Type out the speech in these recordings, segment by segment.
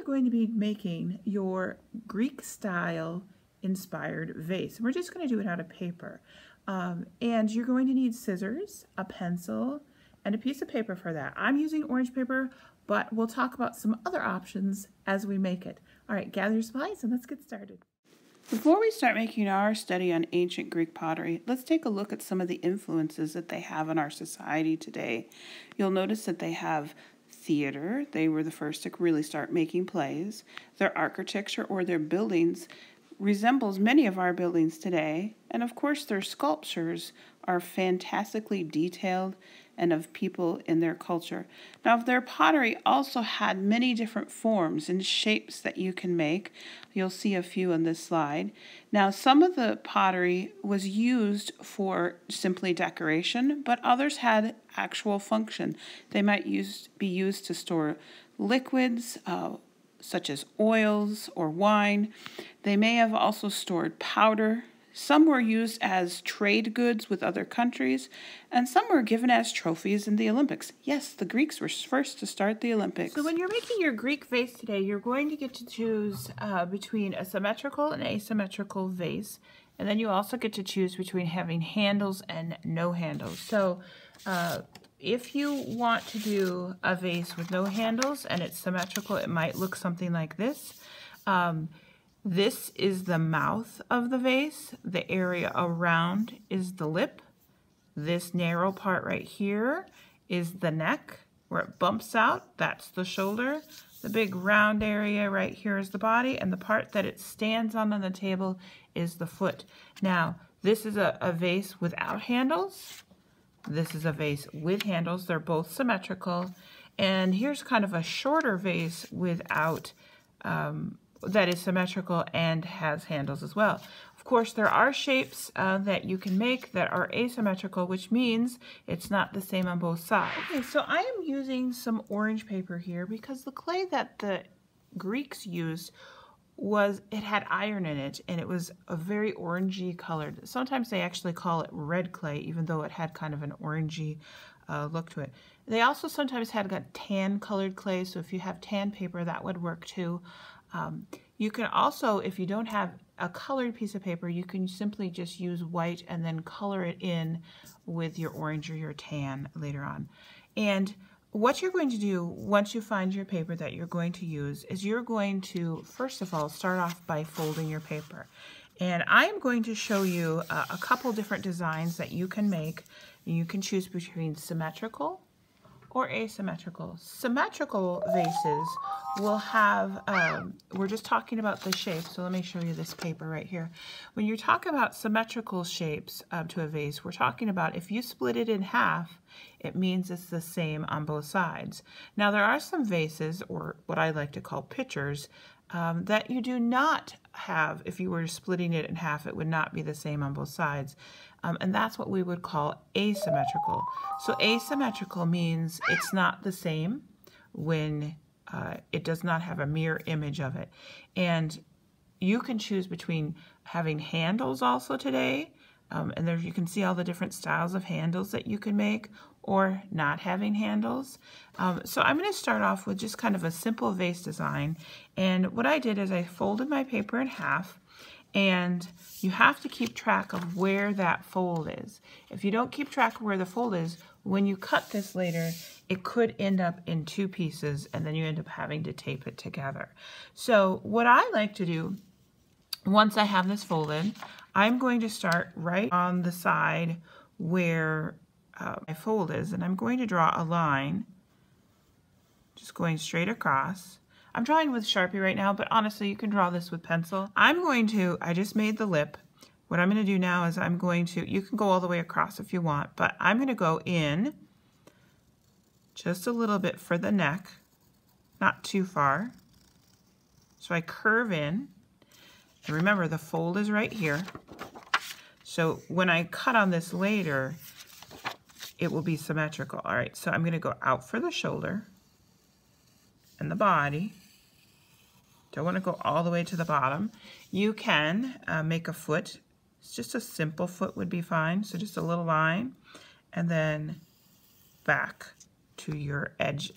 you're going to be making your Greek style inspired vase. We're just going to do it out of paper. And you're going to need scissors, a pencil, and a piece of paper for that. I'm using orange paper, but we'll talk about some other options as we make it. All right, gather your supplies and let's get started. Before we start making our study on ancient Greek pottery, let's take a look at some of the influences that they have on our society today. You'll notice that they have theater. They were the first to really start making plays. Their architecture or their buildings resembles many of our buildings today. And of course, their sculptures are fantastically detailed and of people in their culture. Now, their pottery also had many different forms and shapes that you can make. You'll see a few on this slide. Now, some of the pottery was used for simply decoration, but others had actual function. They might be used to store liquids, such as oils or wine. They may have also stored powder. Some were used as trade goods with other countries, and some were given as trophies in the Olympics. Yes, the Greeks were first to start the Olympics. So when you're making your Greek vase today, you're going to get to choose between a symmetrical and asymmetrical vase, and then you also get to choose between having handles and no handles. So if you want to do a vase with no handles and it's symmetrical, it might look something like this. This is the mouth of the vase. The area around is the lip. This narrow part right here is the neck where it bumps out. That's the shoulder. The big round area right here is the body, and the part that it stands on the table is the foot. Now, this is a vase without handles. This is a vase with handles. They're both symmetrical. And here's kind of a shorter vase without that is symmetrical and has handles as well. Of course, there are shapes that you can make that are asymmetrical, which means it's not the same on both sides. Okay, so I am using some orange paper here because the clay that the Greeks used it had iron in it, and it was a very orangey colored. Sometimes they actually call it red clay, even though it had kind of an orangey look to it. They also sometimes had tan colored clay, so if you have tan paper, that would work too. You can also, if you don't have a colored piece of paper, you can simply just use white and then color it in with your orange or your tan later on. And what you're going to do once you find your paper that you're going to use is you're going to, first of all, start off by folding your paper. And I am going to show you a couple different designs that you can make. You can choose between symmetrical or asymmetrical. Symmetrical vases will have, we're just talking about the shape, so let me show you this paper right here. When you talk about symmetrical shapes to a vase, we're talking about if you split it in half, it means it's the same on both sides. Now there are some vases, or what I like to call pitchers, that you do not have. If you were splitting it in half, it would not be the same on both sides. And that's what we would call asymmetrical. So asymmetrical means it's not the same when it does not have a mirror image of it. And you can choose between having handles also today, and there you can see all the different styles of handles that you can make, or not having handles. So I'm going to start off with just kind of a simple vase design. And what I did is I folded my paper in half, and you have to keep track of where that fold is. If you don't keep track of where the fold is, when you cut this later, it could end up in two pieces, and then you end up having to tape it together. So what I like to do, once I have this folded, I'm going to start right on the side where my fold is, and I'm going to draw a line, just going straight across. I'm drawing with Sharpie right now, but honestly, you can draw this with pencil. I just made the lip. What I'm going to do now is you can go all the way across if you want, but I'm going to go in just a little bit for the neck, not too far. So I curve in, and remember the fold is right here. So when I cut on this later, it will be symmetrical. All right, so I'm going to go out for the shoulder and the body. Don't want to go all the way to the bottom. You can make a foot. It's just a simple foot would be fine. So just a little line, and then back to your edge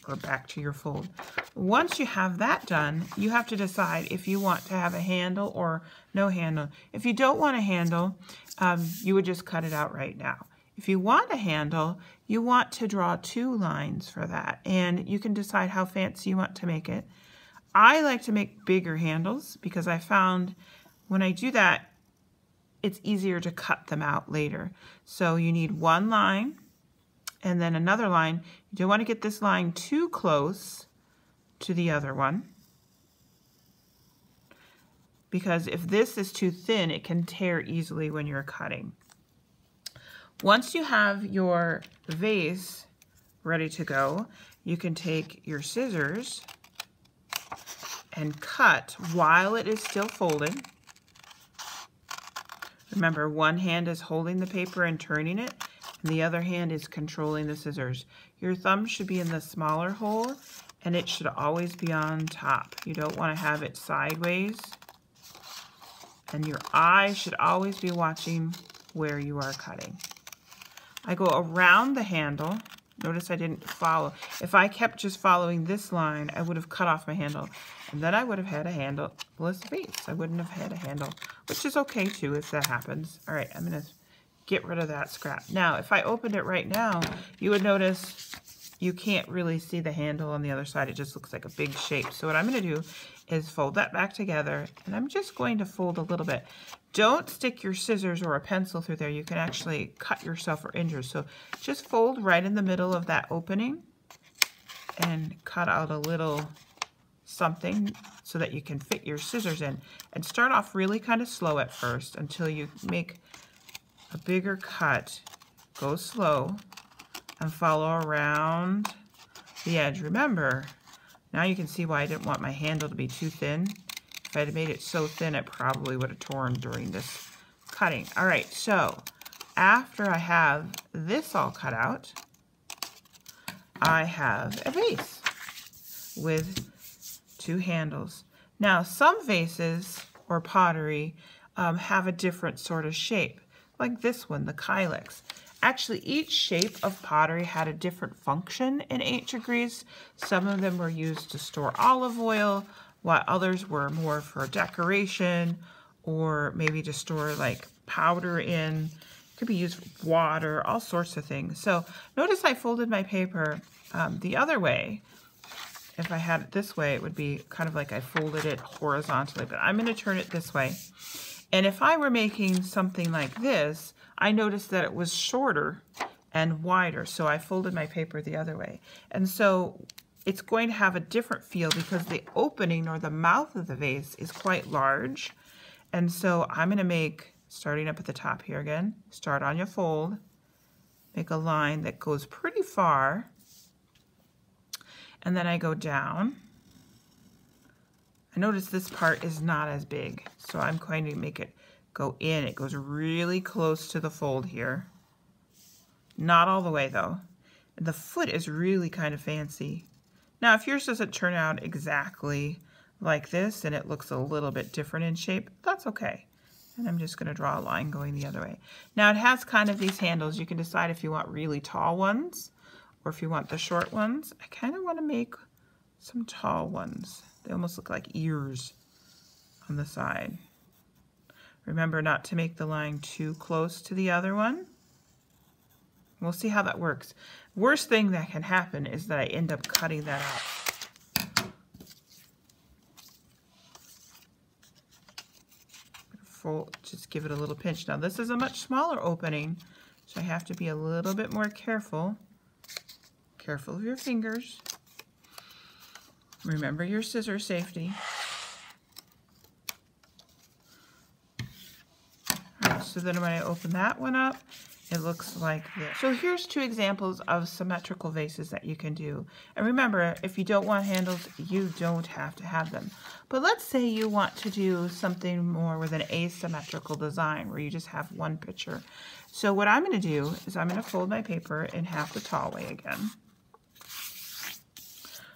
paper back to your fold. Once you have that done, you have to decide if you want to have a handle or no handle. If you don't want a handle, you would just cut it out right now. If you want a handle, you want to draw 2 lines for that, and you can decide how fancy you want to make it. I like to make bigger handles because I found when I do that, it's easier to cut them out later. So you need 1 line and then another line. You don't want to get this line too close to the other one, because if this is too thin, it can tear easily when you're cutting. Once you have your vase ready to go, you can take your scissors and cut while it is still folded. Remember, one hand is holding the paper and turning it, and the other hand is controlling the scissors. Your thumb should be in the smaller hole, and it should always be on top. You don't want to have it sideways, and your eye should always be watching where you are cutting. I go around the handle. Notice I didn't follow. If I kept just following this line, I would have cut off my handle, and then I would have had a handleless vase. I wouldn't have had a handle, which is okay too if that happens. All right, I'm gonna get rid of that scrap. Now, if I opened it right now, you would notice you can't really see the handle on the other side. It just looks like a big shape. So what I'm gonna do is fold that back together, and I'm just going to fold a little bit. Don't stick your scissors or a pencil through there. You can actually cut yourself or injure. So just fold right in the middle of that opening and cut out a little something so that you can fit your scissors in. And start off really kind of slow at first until you make a bigger cut. Go slow and follow around the edge. Remember, now you can see why I didn't want my handle to be too thin. If I had made it so thin, it probably would have torn during this cutting. All right, so after I have this all cut out, I have a vase with 2 handles. Now, some vases or pottery have a different sort of shape, like this one, the Kylix. Actually, each shape of pottery had a different function in ancient Greece. Some of them were used to store olive oil, while others were more for decoration or maybe to store like powder in. It could be used for water, all sorts of things. So notice I folded my paper the other way. If I had it this way, it would be kind of like I folded it horizontally, but I'm going to turn it this way. And if I were making something like this, I noticed that it was shorter and wider, so I folded my paper the other way. And so it's going to have a different feel because the opening or the mouth of the vase is quite large. And so I'm going to make, starting up at the top here again, start on your fold, make a line that goes pretty far, and then I go down. I notice this part is not as big, so I'm going to make it go in. It goes really close to the fold here. Not all the way though. The foot is really kind of fancy. Now, if yours doesn't turn out exactly like this and it looks a little bit different in shape, that's okay. And I'm just going to draw a line going the other way. Now, it has kind of these handles. You can decide if you want really tall ones or if you want the short ones. I kind of want to make some tall ones. They almost look like ears on the side. Remember not to make the line too close to the other one. We'll see how that works. Worst thing that can happen is that I end up cutting that out. Just give it a little pinch. Now this is a much smaller opening, so I have to be a little bit more careful. Careful of your fingers. Remember your scissor safety. All right, so then when I open that one up, it looks like this. So here's 2 examples of symmetrical vases that you can do. And remember, if you don't want handles, you don't have to have them. But let's say you want to do something more with an asymmetrical design where you just have one picture. So what I'm going to do is I'm going to fold my paper in half the tall way again.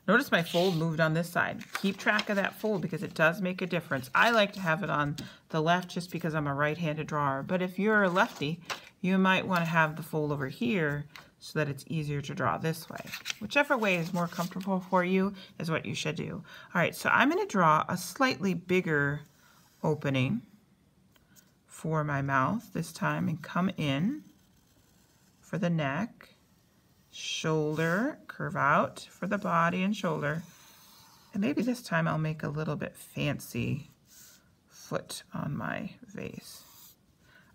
Notice my fold moved on this side. Keep track of that fold because it does make a difference. I like to have it on the left just because I'm a right-handed drawer. But if you're a lefty, You might want to have the fold over here so that it's easier to draw this way. Whichever way is more comfortable for you is what you should do. All right, so I'm going to draw a slightly bigger opening for my mouth this time and come in for the neck, shoulder, curve out for the body and shoulder. And maybe this time I'll make a little bit fancy foot on my vase.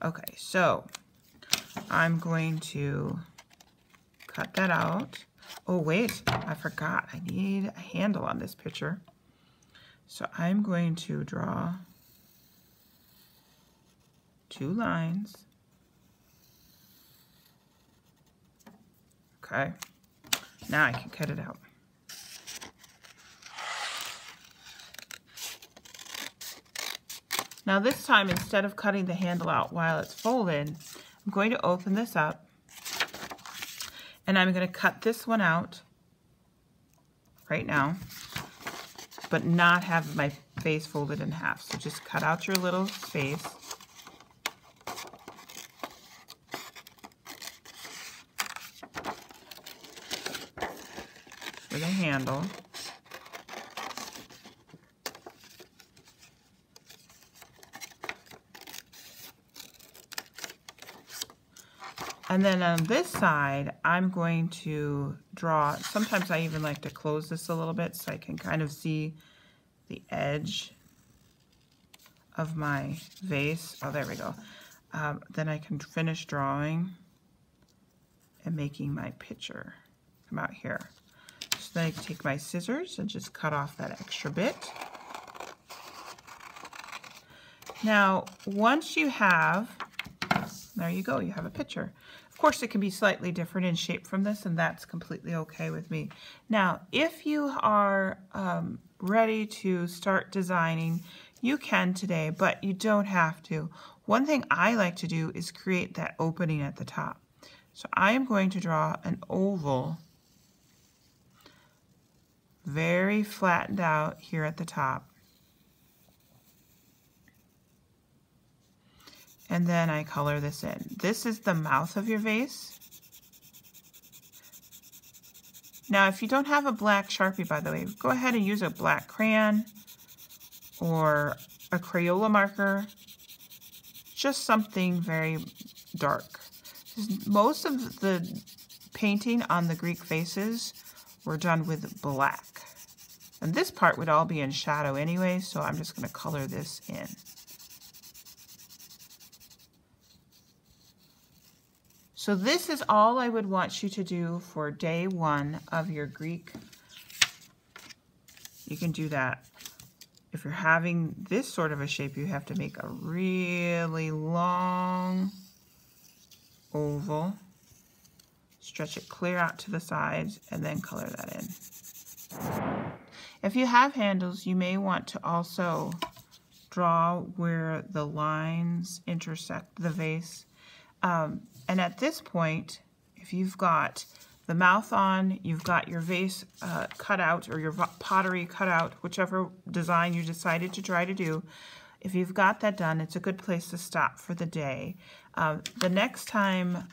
Okay, so I'm going to cut that out. Oh wait, I forgot. I need a handle on this picture. So I'm going to draw 2 lines. Okay, now I can cut it out. Now this time, instead of cutting the handle out while it's folded, I'm going to open this up and I'm going to cut this one out right now, but not have my face folded in half. So just cut out your little space. For the handle. And then on this side, I'm going to draw, sometimes I even like to close this a little bit so I can kind of see the edge of my vase. Oh, there we go. Then I can finish drawing and making my picture come out here. So then I can take my scissors and just cut off that extra bit. Now, once you have, there you go, you have a picture. Of course, it can be slightly different in shape from this, and that's completely okay with me. Now, if you are ready to start designing, you can today, but you don't have to. One thing I like to do is create that opening at the top. So I am going to draw an oval, very flattened out here at the top. And then I color this in. This is the mouth of your vase. Now, if you don't have a black Sharpie, by the way, go ahead and use a black crayon or a Crayola marker. Just something very dark. Most of the painting on the Greek vases were done with black. And this part would all be in shadow anyway, so I'm just going to color this in. So this is all I would want you to do for day 1 of your Greek. You can do that. If you're having this sort of a shape, you have to make a really long oval. Stretch it clear out to the sides and then color that in. If you have handles, you may want to also draw where the lines intersect the vase. And at this point, if you've got the mouth on, you've got your vase cut out or your pottery cut out, whichever design you decided to try to do, if you've got that done, it's a good place to stop for the day. The next time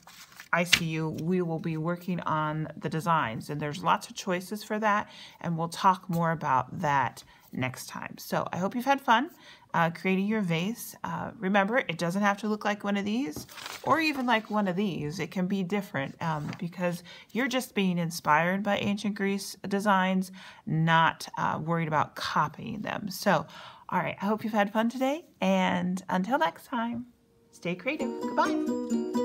I see you, we will be working on the designs, and there's lots of choices for that, and we'll talk more about that next time. So I hope you've had fun creating your vase. Remember, it doesn't have to look like one of these or even like one of these. It can be different because you're just being inspired by ancient Greece designs, not worried about copying them. So, all right, I hope you've had fun today, and until next time, stay creative. Goodbye.